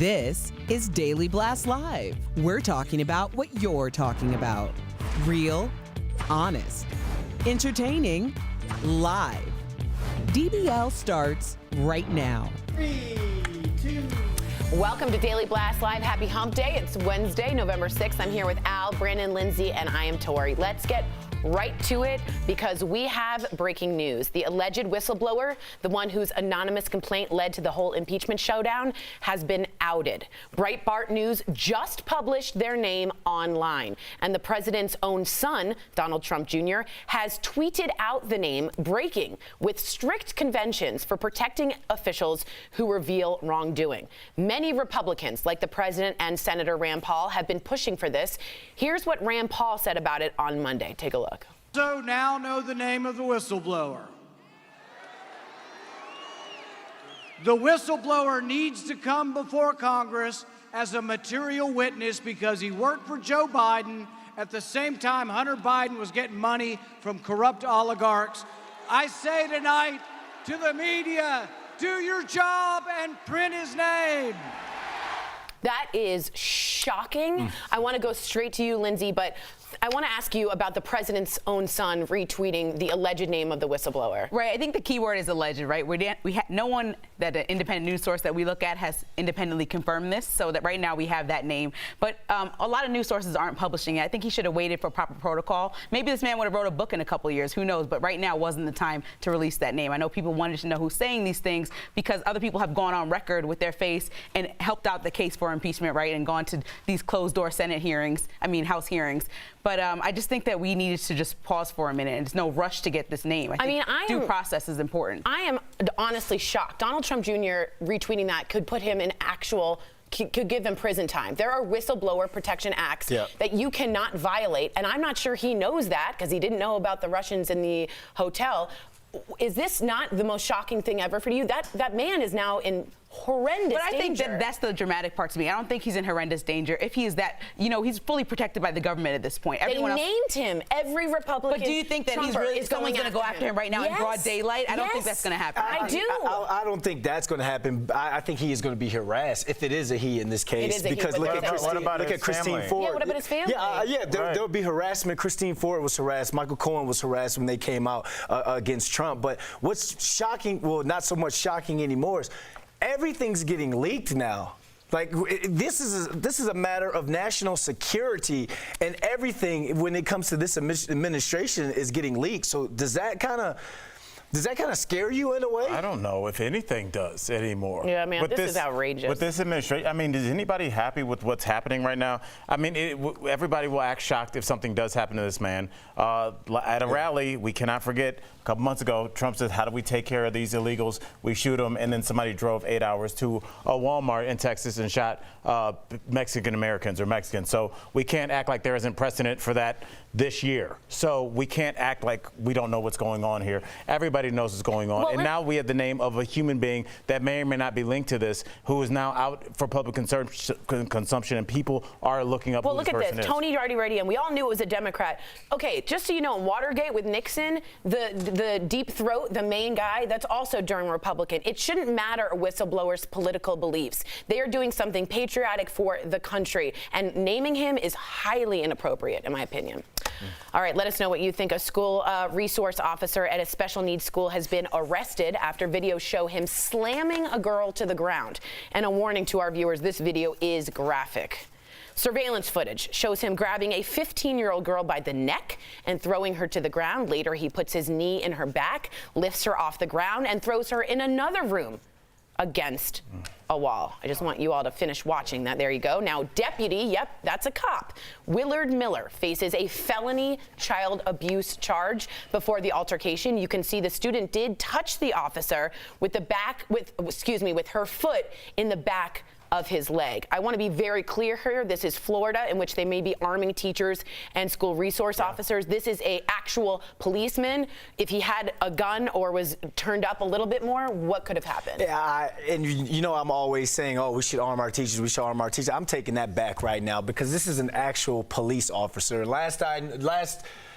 This is Daily Blast Live. We're talking about what you're talking about. Real, honest, entertaining, live. DBL starts right now. 3, 2. Welcome to Daily Blast Live. Happy Hump Day. It's Wednesday, November 6th. I'm here with Al, Brandon, Lindsay, and I am Tori. Let's get right to it because we have breaking news. The alleged whistleblower, the one whose anonymous complaint led to the whole impeachment showdown, has been outed. Breitbart News just published their name online, and the president's own son, Donald Trump Jr., has tweeted out the name, breaking with strict conventions for protecting officials who reveal wrongdoing. Many Republicans, like the president and Senator Rand Paul, have been pushing for this. Here's what Rand Paul said about it on Monday. Take a look. So now know the name of the whistleblower. The whistleblower needs to come before Congress as a material witness because he worked for Joe Biden at the same time Hunter Biden was getting money from corrupt oligarchs. I say tonight to the media, do your job and print his name. That is shocking. I want to go straight to you, Lindsay, but I want to ask you about the president's own son retweeting the alleged name of the whistleblower. Right. I think the key word is alleged, right? No one that an independent news source that we look at has independently confirmed this, so that right now we have that name. But a lot of news sources aren't publishing it. I think he should have waited for proper protocol. Maybe this man would have wrote a book in a couple of years. Who knows? But right now wasn't the time to release that name. I know people wanted to know who's saying these things because other people have gone on record with their face and helped out the case for impeachment, right? And gone to these closed-door Senate hearings, House hearings. But I just think that we needed to just pause for a minute. And there's no rush to get this name. I think due process is important. I am honestly shocked. Donald Trump Jr. retweeting that could put him in could give him prison time. There are whistleblower protection acts that you cannot violate. And I'm not sure he knows that because he didn't know about the Russians in the hotel. Is this not the most shocking thing ever for you? That man is now in horrendous danger. But I think that's the dramatic part to me. I don't think he's in horrendous danger. If he is that, he's fully protected by the government at this point. Everyone named him. Every Republican. But do you think that someone's going to go after him right now in broad daylight? I don't think that's going to happen. I do. I don't think that's going to happen. I think he is going to be harassed, if it is a he in this case. Because look at Christine Ford. Yeah, what about his family? There'll be harassment. Christine Ford was harassed. Michael Cohen was harassed when they came out against Trump. But what's shocking, well, not so much shocking anymore, is everything's getting leaked now. Like, this is a matter of national security, and everything when it comes to this administration is getting leaked. So does that kind of scare you in a way? I don't know if anything does anymore. Yeah, man, this is outrageous. With this administration, is anybody happy with what's happening right now? Everybody will act shocked if something does happen to this man. At a rally, we cannot forget, a couple months ago, Trump said, how do we take care of these illegals? We shoot them, and then somebody drove 8 hours to a Walmart in Texas and shot Mexican Americans or Mexicans. So we can't act like there isn't precedent for that this year. So we can't act like we don't know what's going on here. Everybody knows what's going on. Well, and now we have the name of a human being that may or may not be linked to this, who is now out for public consumption, and people are looking up Well, who look this at person this. is. Tony Darty, and we all knew it was a Democrat. Okay, just so you know, in Watergate with Nixon, the deep throat, the main guy, that's also during Republican. It shouldn't matter a whistleblower's political beliefs. They are doing something patriotic for the country, and naming him is highly inappropriate, in my opinion. All right, let us know what you think. A school resource officer at a special needs school has been arrested after videos show him slamming a girl to the ground. And a warning to our viewers, this video is graphic. Surveillance footage shows him grabbing a 15-year-old girl by the neck and throwing her to the ground. Later, he puts his knee in her back, lifts her off the ground, and throws her in another room against a wall. I just want you all to finish watching that. There you go. Now, deputy, yep, that's a cop, Willard Miller, faces a felony child abuse charge before the altercation. You can see the student did touch the officer with her foot in the back of his leg. I want to be very clear here. This is Florida, in which they may be arming teachers and school resource officers. This is a actual policeman. If he had a gun or was turned up a little bit more, what could have happened? Yeah, and you know I'm always saying, oh, we should arm our teachers, we should arm our teachers. I'm taking that back right now because this is an actual police officer. Last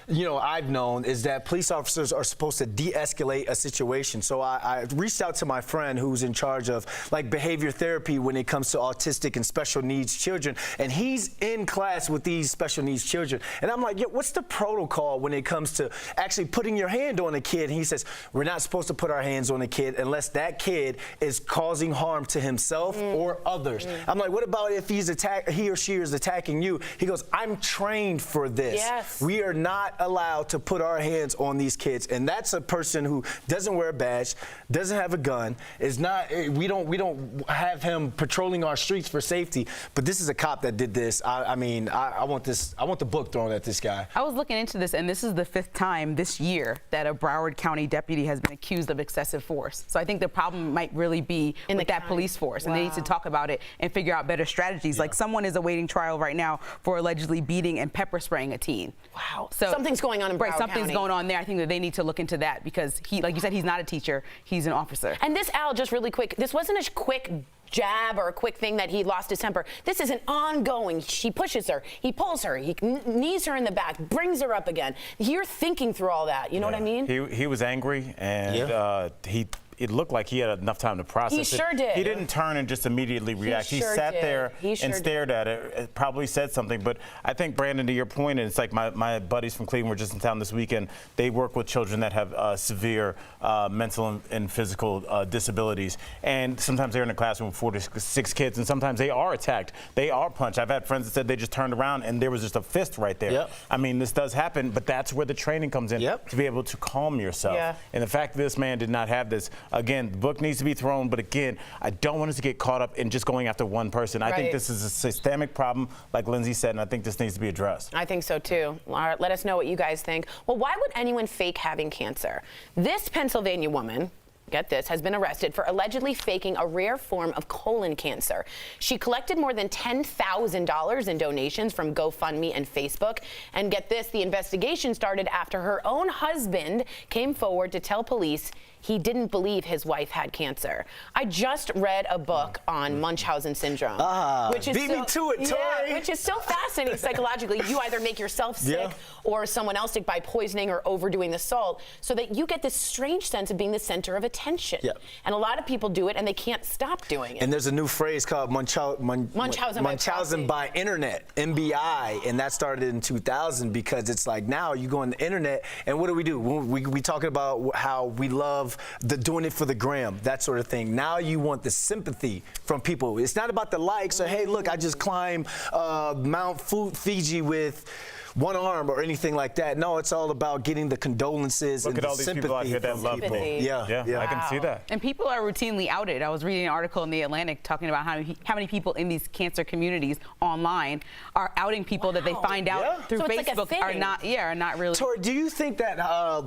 I've known is that police officers are supposed to de-escalate a situation. So I reached out to my friend who's in charge of like behavior therapy when it comes to autistic and special needs children, and he's in class with these special needs children. And I'm like, what's the protocol when it comes to actually putting your hand on a kid? And he says, we're not supposed to put our hands on a kid unless that kid is causing harm to himself or others. I'm like, what about if he or she is attacking you? He goes, I'm trained for this. Yes. We are not allowed to put our hands on these kids, and that's a person who doesn't wear a badge, doesn't have a gun, is not. We don't have him patrolling our streets for safety. But this is a cop that did this. I mean, I want this. I want the book thrown at this guy. I was looking into this, and this is the 5th time this year that a Broward County deputy has been accused of excessive force. So I think the problem might really be with that police force, and they need to talk about it and figure out better strategies. Like someone is awaiting trial right now for allegedly beating and pepper spraying a teen. Wow. So Something's going on in Broward something's County. going on there. I think that they need to look into that because he, like you said, he's not a teacher. He's an officer. And this, Al, just really quick, this wasn't a quick jab or a quick thing that he lost his temper. This is an ongoing. He pushes her, he pulls her, he knees her in the back, brings her up again. You're thinking through all that. You know what I mean? He was angry, and it looked like he had enough time to process it. He sure did. He didn't turn and just immediately react. He sure sat did. there He sure and stared at it, probably said something. But I think, Brandon, to your point, and it's like my buddies from Cleveland were just in town this weekend. They work with children that have severe mental and physical disabilities. And sometimes they're in a classroom with 4 to 6 kids, and sometimes they are attacked. They are punched. I've had friends that said they just turned around and there was just a fist right there. Yep. I mean, this does happen, but that's where the training comes in, to be able to calm yourself. Yeah. And the fact that this man did not have this, again, the book needs to be thrown, but again, I don't want us to get caught up in just going after one person. I think this is a systemic problem, like Lindsay said, and I think this needs to be addressed. I think so too. All right, let us know what you guys think. Well, why would anyone fake having cancer? This Pennsylvania woman, get this, has been arrested for allegedly faking a rare form of colon cancer. She collected more than $10,000 in donations from GoFundMe and Facebook. And get this, the investigation started after her own husband came forward to tell police he didn't believe his wife had cancer. I just read a book on Munchausen syndrome. Which is beat me to it, Tori. Yeah, which is so fascinating psychologically. You either make yourself sick or someone else sick by poisoning or overdoing the salt, so that you get this strange sense of being the center of attention. And a lot of people do it and they can't stop doing it. And there's a new phrase called Munchausen by internet, MBI, and that started in 2000 because it's like now you go on the internet and what do? We talking about how we love doing it for the gram, that sort of thing. Now you want the sympathy from people. It's not about the likes or, hey, look, I just climbed Mount Fuji with one arm or anything like that. No, it's all about getting the condolences and the sympathy. Look at all these people out here that love me. Yeah, I can see that. And people are routinely outed. I was reading an article in The Atlantic talking about how many people in these cancer communities online are outing people that they find out through Facebook are not really. Tori, do you think that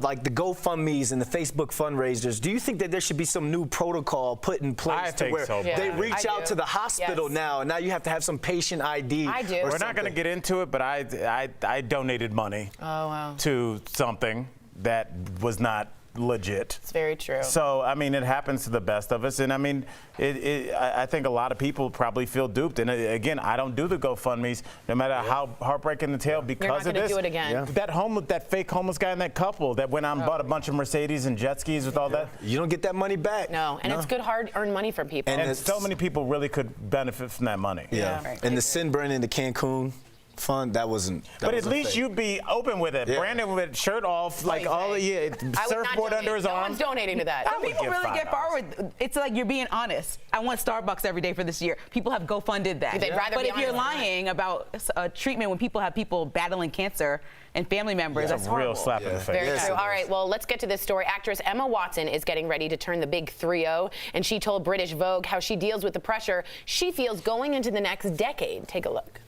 like the GoFundMes and the Facebook fundraisers, do you think that there should be some new protocol put in place to where they reach out to the hospital now, and now you have to have some patient ID? I do. We're not going to get into it, but I I donated money to something that was not legit. It's very true. So, I mean, it happens to the best of us. And, I mean, I think a lot of people probably feel duped. And, again, I don't do the GoFundMes, no matter how heartbreaking the tale, because of this. You're not going to do it again. Yeah. That fake homeless guy and that couple that went out and bought a bunch of Mercedes and jet skis with all that. You don't get that money back. No, and it's good, hard-earned money from people. And so many people really could benefit from that money. Yeah. Right. And the sin burn in the Cancun fund, that wasn't. But at least you'd be open with it. Yeah. Brandon with shirt off, like all the surfboard under his arm. No one's donating to that. I would People give really get $5. forward. It's like you're being honest. I want Starbucks every day for this year. People have GoFunded that. They'd rather but be if you're honest than lying about treatment when people have people battling cancer and family members, that's It's a real horrible. slap in the face. Very true. All right, well, let's get to this story. Actress Emma Watson is getting ready to turn the big 3-0, and she told British Vogue how she deals with the pressure she feels going into the next decade. Take a look.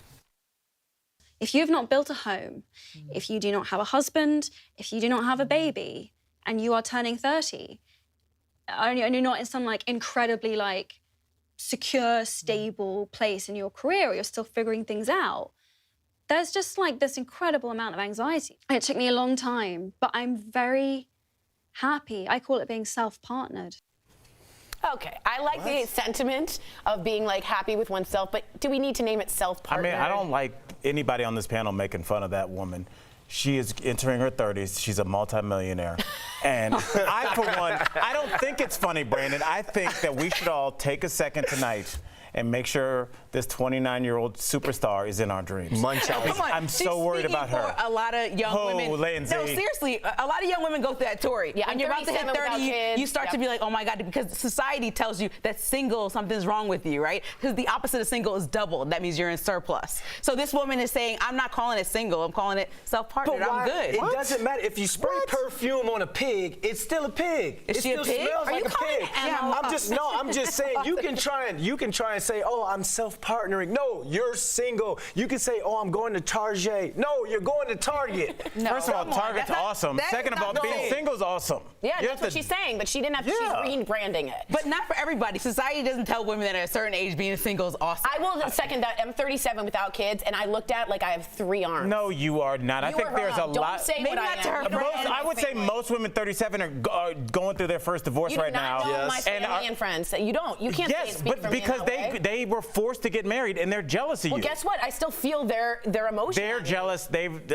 If you have not built a home, if you do not have a husband, if you do not have a baby, and you are turning 30, and you're not in some like incredibly like secure, stable place in your career, or you're still figuring things out, there's just like this incredible amount of anxiety. It took me a long time, but I'm very happy. I call it being self-partnered. Okay, I like the sentiment of being like happy with oneself, but do we need to name it I self-partnered? mean, I don't like anybody on this panel making fun of that woman. She is entering her 30s. She's a multimillionaire. And I, for one, I don't think it's funny, Brandon. I think that we should all take a second tonight and make sure this 29-year-old superstar is in our dreams. Munch out. Come on. I'm so worried about her. A lot of young women. Lindsay. No, seriously, a lot of young women go through that, Tori. Yeah, when I'm you're about to hit 37 without 30, kids. you start to be like, oh my God, because society tells you that single, something's wrong with you, right? Because the opposite of single is double. That means you're in surplus. So this woman is saying, I'm not calling it single, I'm calling it self-partnered. I'm good. It doesn't matter. If you spray perfume on a pig, it's still a pig. Is it she a still pig? smells Are like you a calling pig. it Emma? I'm just saying you can try and say, oh, I'm self-partnering. No, you're single. You can say, oh, I'm going to Target. No, you're going to Target. No, First of all, come on, Target's that's not- awesome. that is Second of all, not being good. single's awesome. Yeah, You that's have what to- she's saying, but she didn't have. Yeah. She's rebranding it. But not for everybody. Society doesn't tell women that at a certain age being single is awesome. I will second that. I'm 37 without kids, and I looked at like I have 3 arms. No, you are not. I You think are there's a wrong. lot. Don't say Maybe what I not to am. her You don't friends. know I would my say family. most women 37 are going through their first divorce You do right not now. know my family and friends. You don't. You can't say Yes, speak but for me in because that way. they were forced to get married and they're jealous of Well, you. guess what? I still feel their emotion. They're jealous.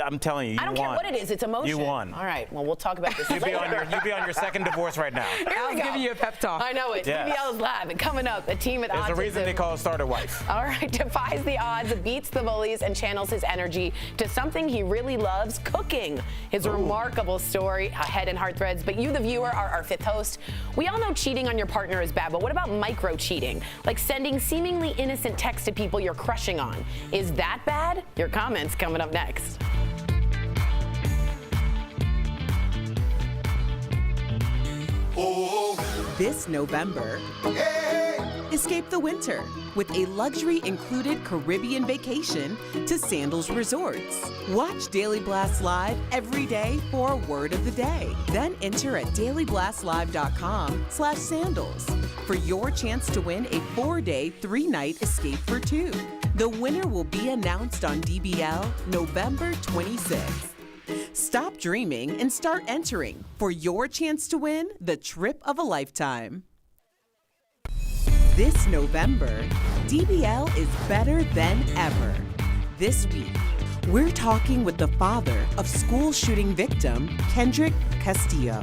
I'm telling you, you I don't won. care what it is. It's emotion. You won. All right. Well, we'll talk about this You'd be later. on your second divorce right now. Al's giving you a pep talk. I know it. Yes. DBL is live. And coming up, a team at There's a Autism. reason they call it Starter Wife. All right, defies the odds, beats the bullies, and channels his energy to something he really loves, cooking. His remarkable story ahead in Heart Threads. But you, the viewer, are our 5th host. We all know cheating on your partner is bad, but what about micro-cheating? Like sending seemingly innocent texts to people you're crushing on. Is that bad? Your comments coming up next. This November, escape the winter with a luxury-included Caribbean vacation to Sandals Resorts. Watch Daily Blast Live every day for a word of the day. Then enter at dailyblastlive.com/sandals for your chance to win a 4-day, 3-night escape for 2. The winner will be announced on DBL November 26th. Stop dreaming and start entering for your chance to win the trip of a lifetime. This November, DBL is better than ever. This week, we're talking with the father of school shooting victim, Kendrick Castillo.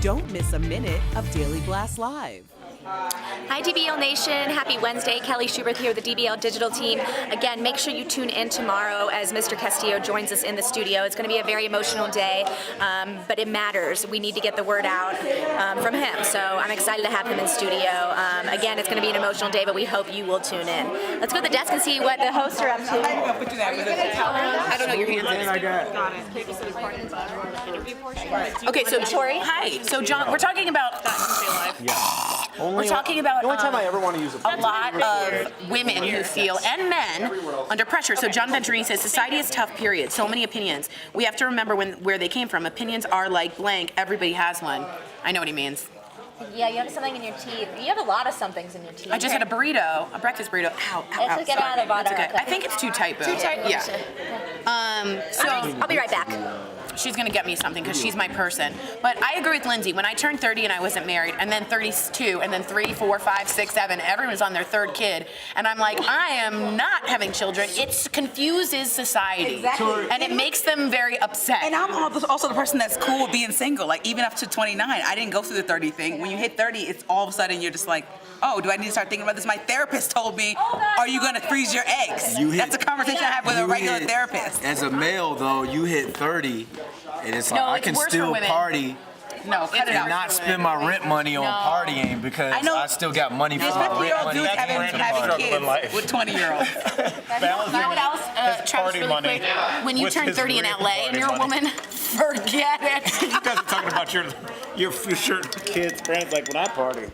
Don't miss a minute of Daily Blast Live. Hi DBL Nation, happy Wednesday. Kelly Schubert here with the DBL digital team. Again, make sure you tune in tomorrow as Mr. Castillo joins us in the studio. It's going to be a very emotional day, but it matters. We need to get the word out from him, so I'm excited to have him in studio. Again, it's going to be an emotional day, but we hope you will tune in. Let's go to the desk and see what the hosts are up to. I don't know your hands. Okay, so Tori. Hi. So John, we're talking about. We're talking about The only time I ever want to use a lot of women who feel, and men, under pressure. So John Venturini says, society is tough, period. So many opinions. We have to remember where they came from. Opinions are like blank. Everybody has one. I know what he means. Yeah, you have something in your teeth. You have a lot of somethings in your teeth. I just had a burrito, a breakfast burrito. Ow, ow, Let's ow. just get Sorry. out of the bottom. That's okay. I think it's too tight, Boo. Too tight? Yeah. I'll be right back. She's gonna get me something because she's my person. But I agree with Lindsay. When I turned 30 and I wasn't married, and then 32, and then 3, 4, 5, 6, 7, everyone's on their third kid, and I'm like, I am not having children. It confuses society, Exactly. and it makes them very upset. And I'm also the person that's cool with being single. Like, even up to 29, I didn't go through the 30 thing. When you hit 30, it's all of a sudden you're just like, oh, do I need to start thinking about this? My therapist told me, are you gonna freeze your eggs? That's a conversation I have with a regular therapist. As a male, though, you hit 30, and it's like, No, I it's can worse for still women. party No, cut it and out. not spend my rent money on partying because I know. I still got money for There's my rent 50-year-old money. dudes Brandon's having struggle in life. kids with 20-year-olds. You know what else, Travis, party really money quick? When you with turn his 30 in real LA and party you're a money. woman, forget it. You guys are talking about your future kids, Brandon's like, when I party.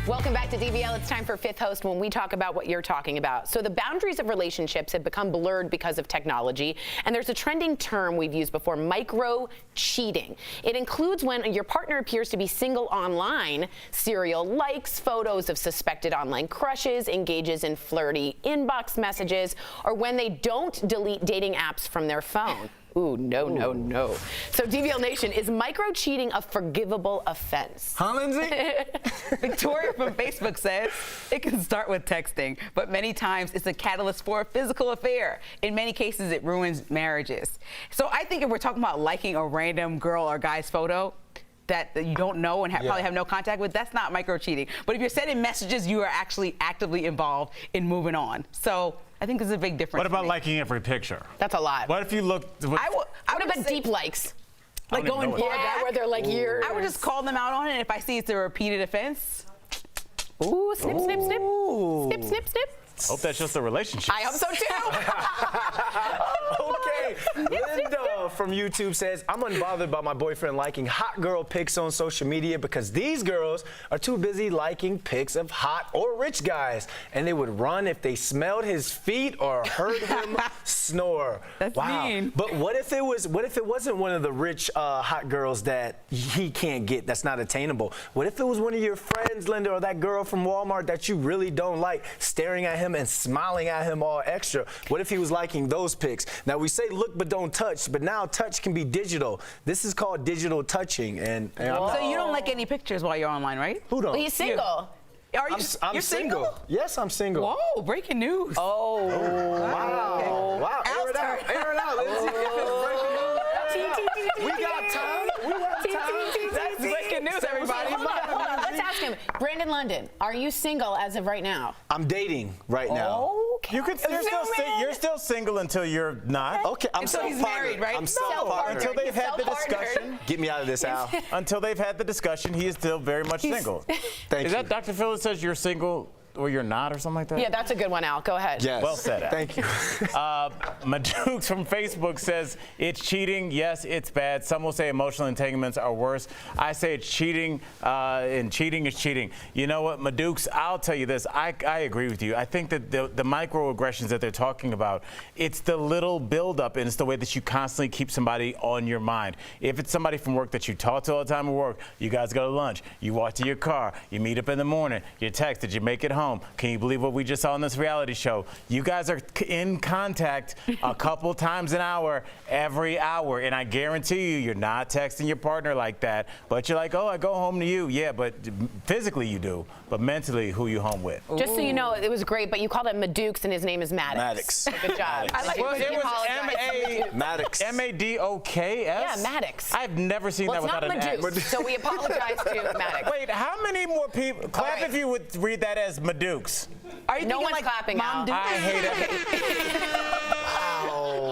Welcome back to DBL. It's time for Fifth Host when we talk about what you're talking about. So the boundaries of relationships have become blurred because of technology, and there's a trending term we've used before, micro-cheating. It includes when your partner appears to be single online, serial likes photos of suspected online crushes, engages in flirty inbox messages, or when they don't delete dating apps from their phone. Ooh, no, no, no. So DBL Nation, is micro-cheating a forgivable offense? Huh, Lindsay? Victoria from Facebook says it can start with texting, but many times it's a catalyst for a physical affair. In many cases, it ruins marriages. So I think if we're talking about liking a random girl or guy's photo that you don't know and probably have no contact with, that's not micro-cheating. But if you're sending messages, you are actually actively involved in moving on. So I think there's a big difference. What about liking every picture? That's a lot. What if you looked? What about deep likes? don't Like even going know far what back? Where they're like years. I would just call them out on it, and if I see it's a repeated offense, Ooh, snip, snip, snip. Snip, snip, snip. Hope that's just a relationship. I hope so too. Okay, Linda from YouTube says, I'm unbothered by my boyfriend liking hot girl pics on social media because these girls are too busy liking pics of hot or rich guys, and they would run if they smelled his feet or heard him snore. That's mean. But what if it wasn't one of the rich hot girls that he can't get, that's not attainable? What if it was one of your friends, Linda, or that girl from Walmart that you really don't like, staring at him and smiling at him all extra? What if he was liking those pics? Now we say look but don't touch, but now touch can be digital. This is called digital touching, and I'm not, so you don't like any pictures while you're online, right? who don't? Well, he's single. Are you? I'm you're single. Yes, I'm single. Whoa! Breaking news. Oh. Wow. Wow. Air it out. Air it out. Let's see if it's breaking news. We got time. We got time. That's breaking news, everybody. Hold on. Let's ask him. Brandon London, are you single as of right now? I'm dating right now. Okay. You're still single until you're not. Okay, I'm Until he's self-partnered. married, right? I'm No, self-partnered. Until they've had the Self-partnered. discussion. Get me out of this, Al. Until they've had the discussion, he is still very much single. Thank Is you. that Dr. Phil that says you're single or you're not or something like that? Yeah, that's a good one, Al. Go ahead. Yes. Well said, Al. Thank you. Madukes from Facebook says it's cheating. Yes, it's bad. Some will say emotional entanglements are worse. I say it's cheating, and cheating is cheating. You know what, Madukes? I'll tell you this. I agree with you. I think that the microaggressions that they're talking about, it's the little buildup, and it's the way that you constantly keep somebody on your mind. If it's somebody from work that you talk to all the time at work, you guys go to lunch, you walk to your car, you meet up in the morning, you text, did you make it home? Can you believe what we just saw on this reality show? You guys are in contact a couple times an hour, every hour, and I guarantee you, you're not texting your partner like that, but you're like, oh, I go home to you. Yeah, but physically you do, but mentally, who you home with? Just so you know, it was great, but you called him Madukes and his name is Maddox. Good job. I like Well, it. it was Maddox. M-A-D-O-K-S? Yeah, Maddox. I've never seen Well, that it's not without an Madukes, X. so we apologize to Maddox. Wait, how many more people? Clap right. if you would read that as Madukes. Are you No thinking one's like clapping, Mom Al. Duke? I hate it.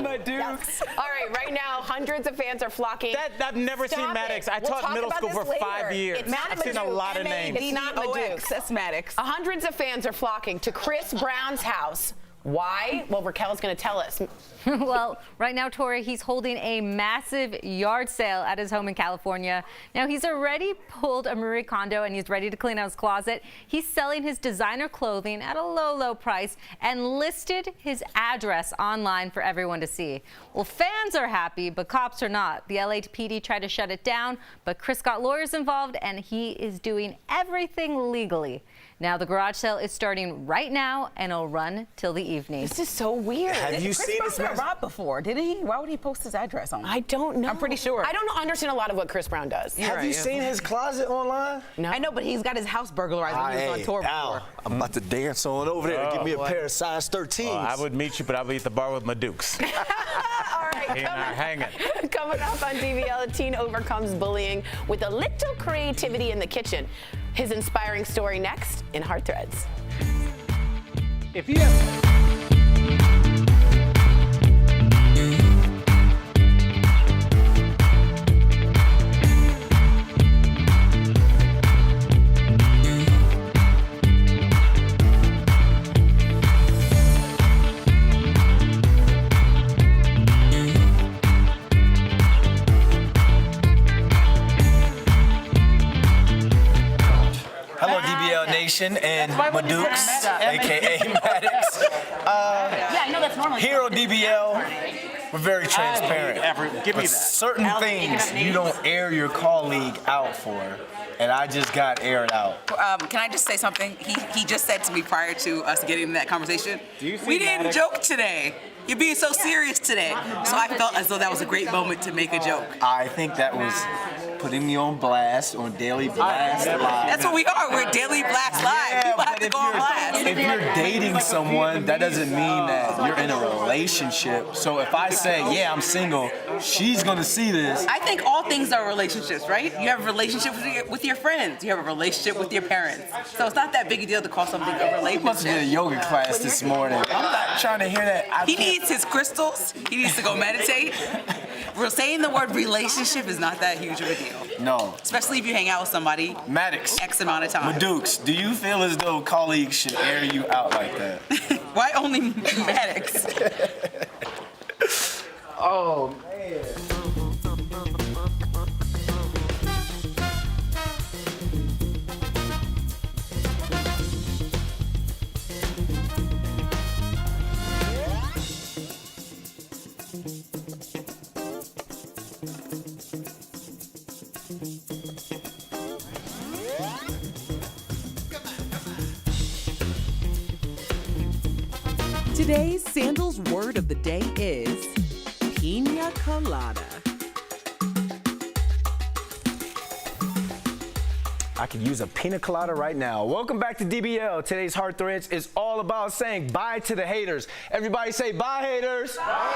Madukes. All right now, hundreds of fans are flocking. I've never Stop seen Maddox. it. I We'll taught talk middle about school this for later. 5 years. It's not I've seen a lot of names. It's not Madukes. That's Maddox. Hundreds of fans are flocking to Chris Brown's house. Why? Well, Raquel's going to tell us. Well, right now, Tori, he's holding a massive yard sale at his home in California. Now, he's already pulled a Marie Kondo and he's ready to clean out his closet. He's selling his designer clothing at a low, low price and listed his address online for everyone to see. Well, fans are happy, but cops are not. The LAPD tried to shut it down, but Chris got lawyers involved and he is doing everything legally. Now, the garage sale is starting right now and it'll run till the evening. This is so weird. Have you seen this man? Robbed before, didn't he? Why would he post his address on? I don't know. I'm pretty sure. I don't understand a lot of what Chris Brown does. Have you seen his closet online? No. I know, but he's got his house burglarized when he was on tour before. I'm about to dance on over there and give me a pair of size 13s. I would meet you, but I'll be at the bar with my Dukes. All right, He and I hanging. coming up on DBL, a teen overcomes bullying with a little creativity in the kitchen. His inspiring story next in Heart Threads. If you have Hello, DBL Nation and Madukes, a.k.a. Maddox. Yeah, I know that's normal. Here on DBL, we're very transparent. Give me But that. certain things you don't air your colleague out for, and I just got aired out. Can I just say something? He just said to me prior to us getting in that conversation, you see we didn't Maddox? joke today. You're being so serious today. So I felt as though that was a great moment to make a joke. I think that was putting me on blast, on Daily Blast Live. That's what we are. We're Daily Blast Live. Yeah, People have but to go on blast. if you're dating someone, that doesn't mean that you're in a relationship. So if I say, yeah, I'm single, she's gonna see this. I think all things are relationships, right? You have a relationship with your friends. You have a relationship with your parents. So it's not that big a deal to call something a He must have did a relationship. yoga class this morning. I'm not trying to hear that. He needs his crystals. He needs to go meditate. We're saying the word relationship is not that huge of a deal. No. Especially if you hang out with somebody Maddox. X amount of time. Madukes, do you feel as though colleagues should air you out like that? Why only Maddox? Oh, man. Today's Sandals word of the day is pina colada. I could use a pina colada right now. Welcome back to DBL. Today's Heart Threads is all about saying bye to the haters. Everybody say bye, haters. Bye,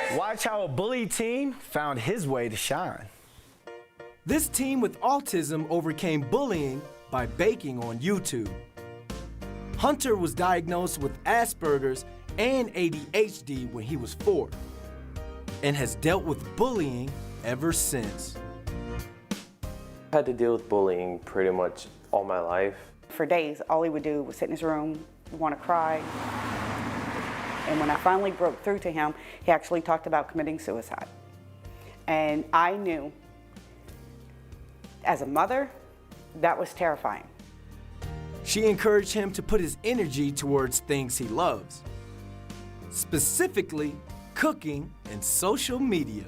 haters. Watch how a bully team found his way to shine. This teen with autism overcame bullying by baking on YouTube. Hunter was diagnosed with Asperger's and ADHD when he was 4 and has dealt with bullying ever since. I had to deal with bullying pretty much all my life. For days, all he would do was sit in his room, want to cry. And when I finally broke through to him, he actually talked about committing suicide. And I knew, as a mother, that was terrifying. She encouraged him to put his energy towards things he loves, specifically cooking and social media.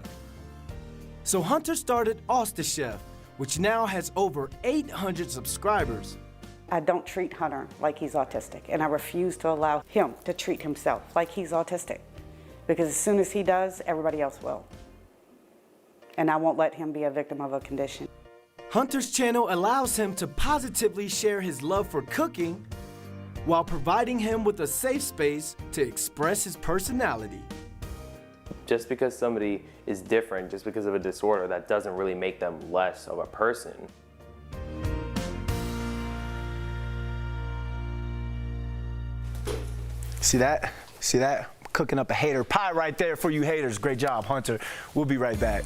So Hunter started OstaChef, which now has over 800 subscribers. I don't treat Hunter like he's autistic, and I refuse to allow him to treat himself like he's autistic, because as soon as he does, everybody else will. And I won't let him be a victim of a condition. Hunter's channel allows him to positively share his love for cooking while providing him with a safe space to express his personality. Just because somebody is different, just because of a disorder, that doesn't really make them less of a person. See that? See that? cooking up a hater pie right there for you haters. Great job, Hunter. We'll be right back.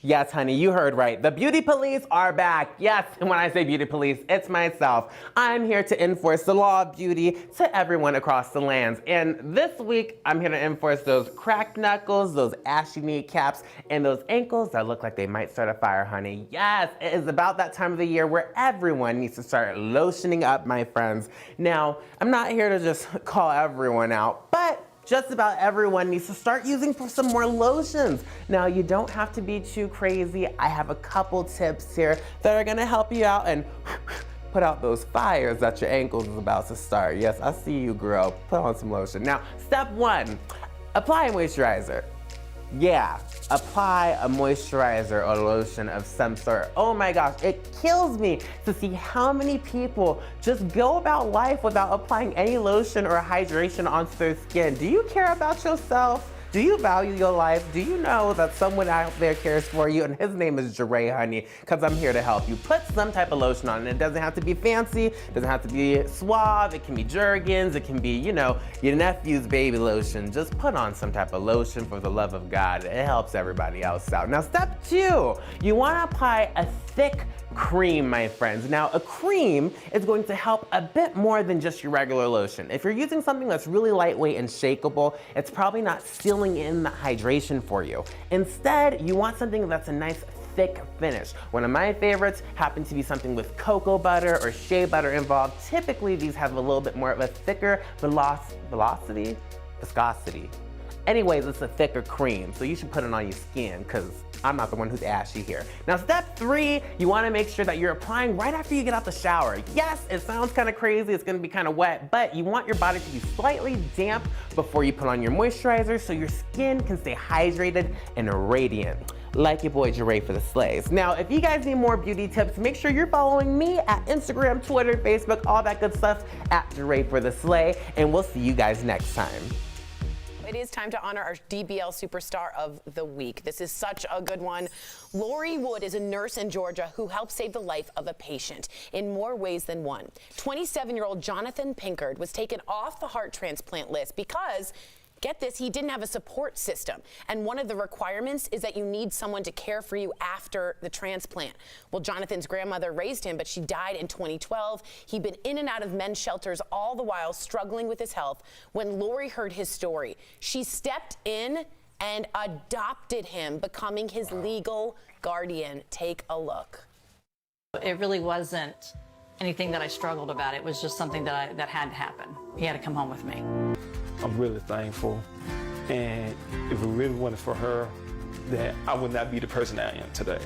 Yes, honey, you heard right. The beauty police are back. Yes, and when I say beauty police, it's myself. I'm here to enforce the law of beauty to everyone across the lands. And this week, I'm here to enforce those cracked knuckles, those ashy kneecaps, and those ankles that look like they might start a fire, honey. Yes, it is about that time of the year where everyone needs to start lotioning up, my friends. Now, I'm not here to just call everyone out, but just about everyone needs to start using some more lotions. Now, you don't have to be too crazy. I have a couple tips here that are gonna help you out and put out those fires that your ankles is about to start. Yes, I see you, girl. Put on some lotion. Now, step 1, apply a moisturizer. Yeah, apply a moisturizer or lotion of some sort. Oh my gosh, it kills me to see how many people just go about life without applying any lotion or hydration onto their skin. Do you care about yourself? Do you value your life? Do you know that someone out there cares for you? And his name is Jeray, honey, because I'm here to help you. Put some type of lotion on. It doesn't have to be fancy. It doesn't have to be suave. It can be Jergens. It can be, you know, your nephew's baby lotion. Just put on some type of lotion for the love of God. It helps everybody else out. Now, step 2, you want to apply a thick cream, my friends. Now, a cream is going to help a bit more than just your regular lotion. If you're using something that's really lightweight and shakeable, it's probably not sealing in the hydration for you. Instead, you want something that's a nice thick finish. One of my favorites happens to be something with cocoa butter or shea butter involved. Typically, these have a little bit more of a thicker viscosity. Anyways, it's a thicker cream, so you should put it on your skin because I'm not the one who's ashy here. Now, step 3, you want to make sure that you're applying right after you get out the shower. Yes, it sounds kind of crazy, it's going to be kind of wet, but you want your body to be slightly damp before you put on your moisturizer so your skin can stay hydrated and radiant. Like your boy Jeray for the slays. Now, if you guys need more beauty tips, make sure you're following me at Instagram, Twitter, Facebook, all that good stuff at Jeray for the slay, and we'll see you guys next time. It is time to honor our DBL Superstar of the Week. This is such a good one. Lori Wood is a nurse in Georgia who helped save the life of a patient in more ways than one. 27-year-old Jonathan Pinkard was taken off the heart transplant list because, get this, he didn't have a support system. And one of the requirements is that you need someone to care for you after the transplant. Well, Jonathan's grandmother raised him, but she died in 2012. He'd been in and out of men's shelters all the while struggling with his health. When Lori heard his story, she stepped in and adopted him, becoming his legal guardian. Take a look. It really wasn't anything that I struggled about. It was just something that had to happen. He had to come home with me. I'm really thankful, and if it really wasn't for her, that I would not be the person I am today.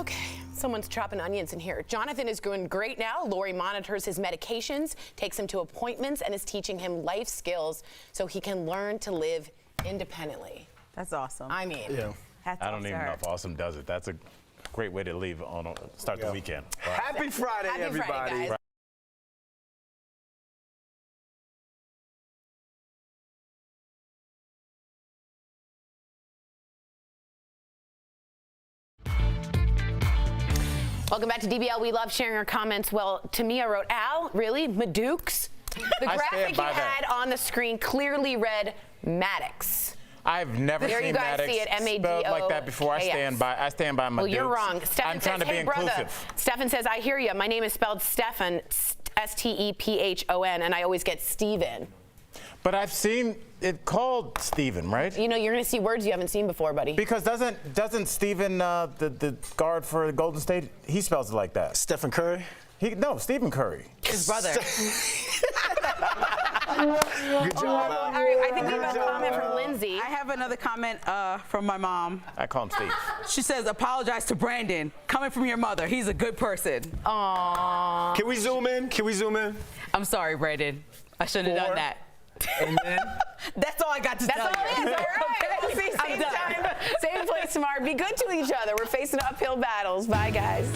Okay, someone's chopping onions in here. Jonathan is doing great now. Lori monitors his medications, takes him to appointments, and is teaching him life skills so he can learn to live independently. That's awesome. I mean, yeah. I don't even know if awesome does it. That's a great way to leave on start the weekend. Wow. Happy Friday, everybody. Friday, guys. Welcome back to DBL. We love sharing our comments. Well, Tamia wrote, Al, really? Madukes? The graphic you had on the screen clearly read Maddox. I've never there seen you guys Maddox see it, spelled like that before. I stand by my Well, you're dukes. wrong. Stefan I'm trying to be inclusive. Brother. Stefan says, I hear you. My name is spelled Stefan, S-T-E-P-H-O-N, and I always get Steven. But I've seen it called Steven, right? You know, you're going to see words you haven't seen before, buddy. Because doesn't Steven, the guard for Golden State, he spells it like that. Stephen Curry? No, Stephen Curry. His brother. Good job, Al. All right, I think we have a comment from Lindsay. I have another comment from my mom. I call him Steve. She says, apologize to Brandon. Coming from your mother. He's a good person. Aww. Can we zoom in? Can we zoom in? I'm sorry, Brandon. I shouldn't have done that. And then? That's all I got to tell you. That's all it is. All right. We'll see. Same time, same place tomorrow. Be good to each other. We're facing uphill battles. Bye, guys.